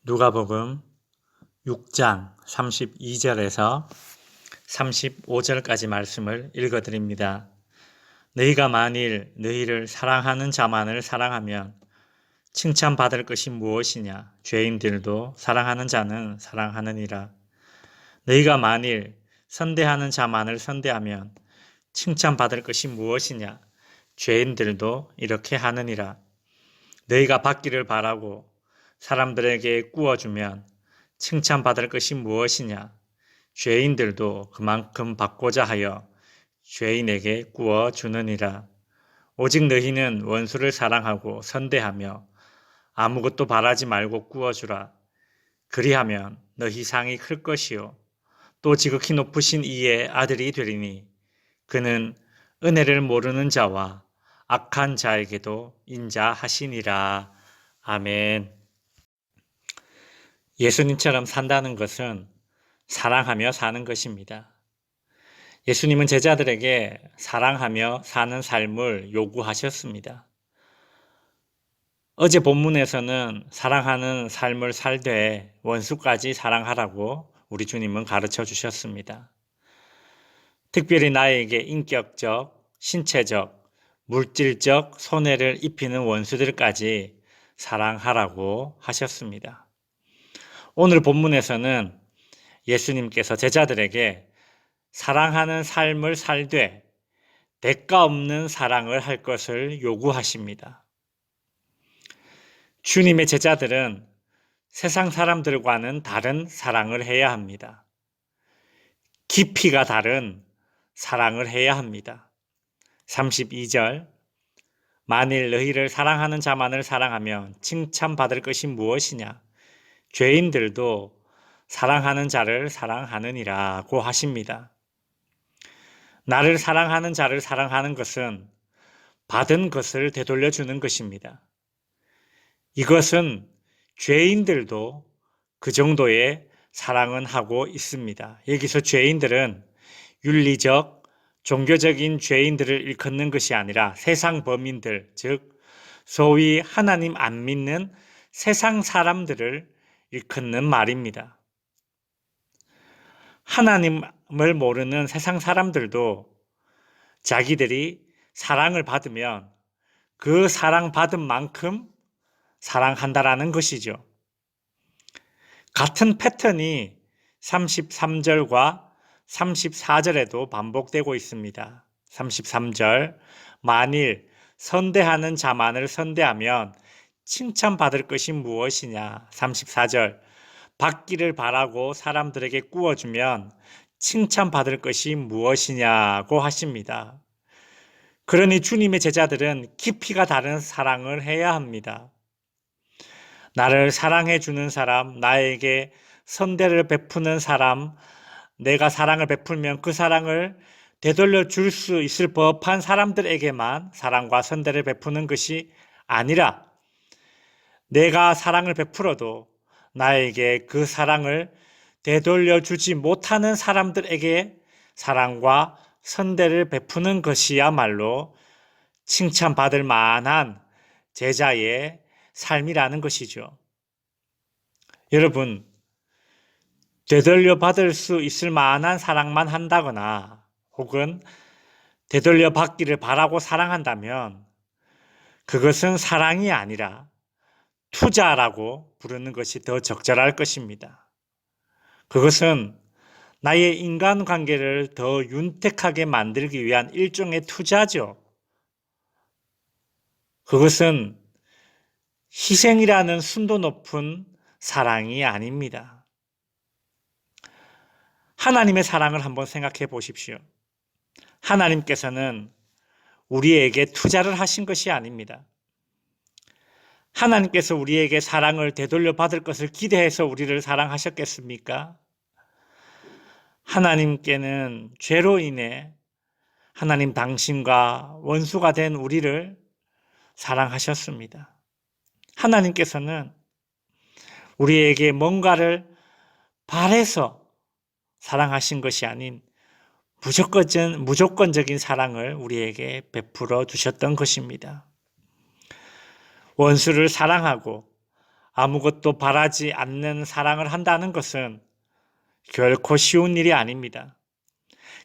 누가복음 6장 32절에서 35절까지 말씀을 읽어드립니다. 너희가 만일 너희를 사랑하는 자만을 사랑하면 칭찬받을 것이 무엇이냐? 죄인들도 사랑하는 자는 사랑하느니라. 너희가 만일 선대하는 자만을 선대하면 칭찬받을 것이 무엇이냐? 죄인들도 이렇게 하느니라. 너희가 받기를 바라고 사람들에게 구워주면 칭찬받을 것이 무엇이냐? 죄인들도 그만큼 받고자 하여 죄인에게 구워주느니라. 오직 너희는 원수를 사랑하고 선대하며 아무것도 바라지 말고 구워주라. 그리하면 너희 상이 클 것이요 또 지극히 높으신 이의 아들이 되리니 그는 은혜를 모르는 자와 악한 자에게도 인자하시니라. 아멘. 예수님처럼 산다는 것은 사랑하며 사는 것입니다. 예수님은 제자들에게 사랑하며 사는 삶을 요구하셨습니다. 어제 본문에서는 사랑하는 삶을 살되 원수까지 사랑하라고 우리 주님은 가르쳐 주셨습니다. 특별히 나에게 인격적, 신체적, 물질적 손해를 입히는 원수들까지 사랑하라고 하셨습니다. 오늘 본문에서는 예수님께서 제자들에게 사랑하는 삶을 살되 대가 없는 사랑을 할 것을 요구하십니다. 주님의 제자들은 세상 사람들과는 다른 사랑을 해야 합니다. 깊이가 다른 사랑을 해야 합니다. 32절 만일 너희를 사랑하는 자만을 사랑하면 칭찬받을 것이 무엇이냐? 죄인들도 사랑하는 자를 사랑하느니라고 하십니다. 나를 사랑하는 자를 사랑하는 것은 받은 것을 되돌려주는 것입니다. 이것은 죄인들도 그 정도의 사랑은 하고 있습니다. 여기서 죄인들은 윤리적, 종교적인 죄인들을 일컫는 것이 아니라 세상 범인들, 즉 소위 하나님 안 믿는 세상 사람들을 일컫는 말입니다. 하나님을 모르는 세상 사람들도 자기들이 사랑을 받으면 그 사랑받은 만큼 사랑한다라는 것이죠. 같은 패턴이 33절과 34절에도 반복되고 있습니다. 33절 만일 선대하는 자만을 선대하면 칭찬받을 것이 무엇이냐? 34절 받기를 바라고 사람들에게 구워주면 칭찬받을 것이 무엇이냐고 하십니다. 그러니 주님의 제자들은 깊이가 다른 사랑을 해야 합니다. 나를 사랑해 주는 사람, 나에게 선대를 베푸는 사람, 내가 사랑을 베풀면 그 사랑을 되돌려 줄 수 있을 법한 사람들에게만 사랑과 선대를 베푸는 것이 아니라 내가 사랑을 베풀어도 나에게 그 사랑을 되돌려 주지 못하는 사람들에게 사랑과 선대를 베푸는 것이야말로 칭찬받을 만한 제자의 삶이라는 것이죠. 여러분, 되돌려 받을 수 있을 만한 사랑만 한다거나 혹은 되돌려 받기를 바라고 사랑한다면 그것은 사랑이 아니라 투자라고 부르는 것이 더 적절할 것입니다. 그것은 나의 인간관계를 더 윤택하게 만들기 위한 일종의 투자죠. 그것은 희생이라는 순도 높은 사랑이 아닙니다. 하나님의 사랑을 한번 생각해 보십시오. 하나님께서는 우리에게 투자를 하신 것이 아닙니다. 하나님께서 우리에게 사랑을 되돌려 받을 것을 기대해서 우리를 사랑하셨겠습니까? 하나님께는 죄로 인해 하나님 당신과 원수가 된 우리를 사랑하셨습니다. 하나님께서는 우리에게 뭔가를 바래서 사랑하신 것이 아닌 무조건적인 사랑을 우리에게 베풀어 주셨던 것입니다. 원수를 사랑하고 아무것도 바라지 않는 사랑을 한다는 것은 결코 쉬운 일이 아닙니다.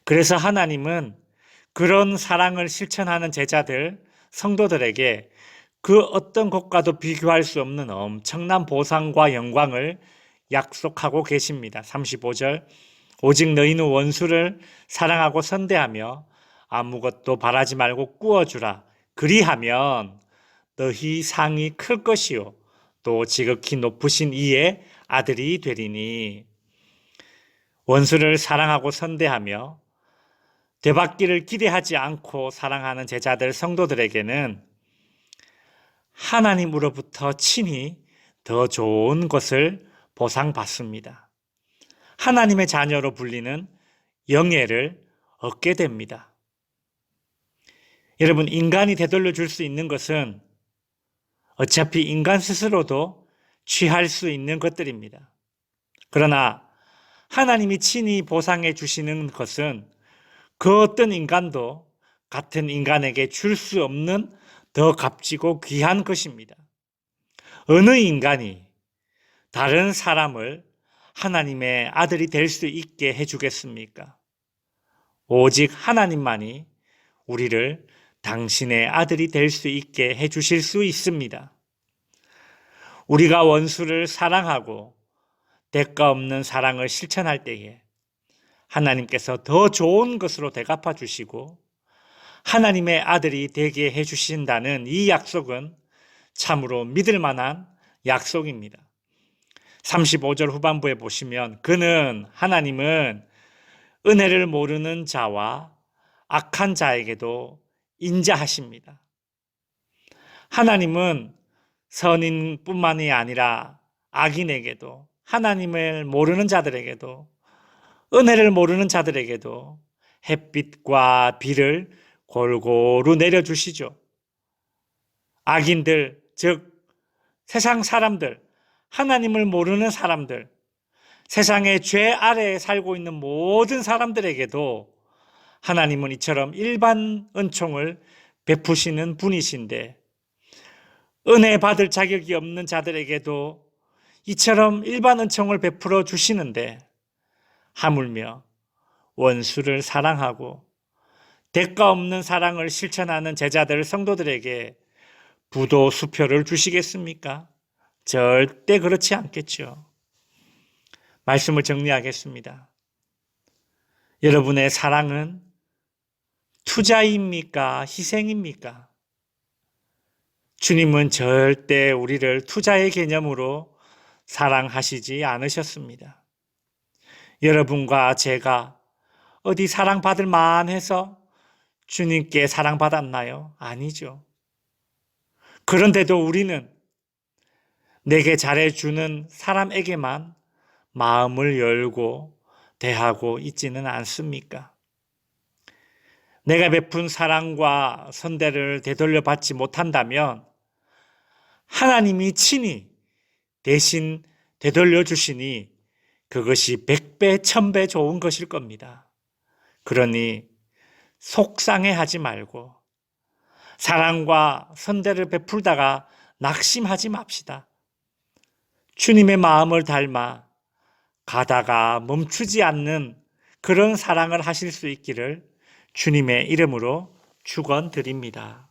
그래서 하나님은 그런 사랑을 실천하는 제자들, 성도들에게 그 어떤 것과도 비교할 수 없는 엄청난 보상과 영광을 약속하고 계십니다. 35절, 오직 너희는 원수를 사랑하고 선대하며 아무것도 바라지 말고 꾸어주라. 그리하면 너희 상이 클 것이요 또 지극히 높으신 이의 아들이 되리니. 원수를 사랑하고 선대하며 되받기를 기대하지 않고 사랑하는 제자들, 성도들에게는 하나님으로부터 친히 더 좋은 것을 보상받습니다. 하나님의 자녀로 불리는 영예를 얻게 됩니다. 여러분, 인간이 되돌려 줄 수 있는 것은 어차피 인간 스스로도 취할 수 있는 것들입니다. 그러나 하나님이 친히 보상해 주시는 것은 그 어떤 인간도 같은 인간에게 줄 수 없는 더 값지고 귀한 것입니다. 어느 인간이 다른 사람을 하나님의 아들이 될 수 있게 해주겠습니까? 오직 하나님만이 우리를 당신의 아들이 될 수 있게 해주실 수 있습니다. 우리가 원수를 사랑하고 대가 없는 사랑을 실천할 때에 하나님께서 더 좋은 것으로 대갚아 주시고 하나님의 아들이 되게 해주신다는 이 약속은 참으로 믿을 만한 약속입니다. 35절 후반부에 보시면 하나님은 은혜를 모르는 자와 악한 자에게도 인자하십니다. 하나님은 선인뿐만이 아니라 악인에게도, 하나님을 모르는 자들에게도, 은혜를 모르는 자들에게도 햇빛과 비를 골고루 내려주시죠. 악인들, 즉 세상 사람들, 하나님을 모르는 사람들, 세상의 죄 아래에 살고 있는 모든 사람들에게도 하나님은 이처럼 일반 은총을 베푸시는 분이신데, 은혜 받을 자격이 없는 자들에게도 이처럼 일반 은총을 베풀어 주시는데, 하물며 원수를 사랑하고 대가 없는 사랑을 실천하는 제자들, 성도들에게 부도 수표를 주시겠습니까? 절대 그렇지 않겠죠. 말씀을 정리하겠습니다. 여러분의 사랑은 투자입니까? 희생입니까? 주님은 절대 우리를 투자의 개념으로 사랑하시지 않으셨습니다. 여러분과 제가 어디 사랑받을 만해서 주님께 사랑받았나요? 아니죠. 그런데도 우리는 내게 잘해주는 사람에게만 마음을 열고 대하고 있지는 않습니까? 내가 베푼 사랑과 선대를 되돌려 받지 못한다면 하나님이 친히 대신 되돌려 주시니 그것이 100배, 1000배 좋은 것일 겁니다. 그러니 속상해하지 말고 사랑과 선대를 베풀다가 낙심하지 맙시다. 주님의 마음을 닮아 가다가 멈추지 않는 그런 사랑을 하실 수 있기를 주님의 이름으로 축원드립니다.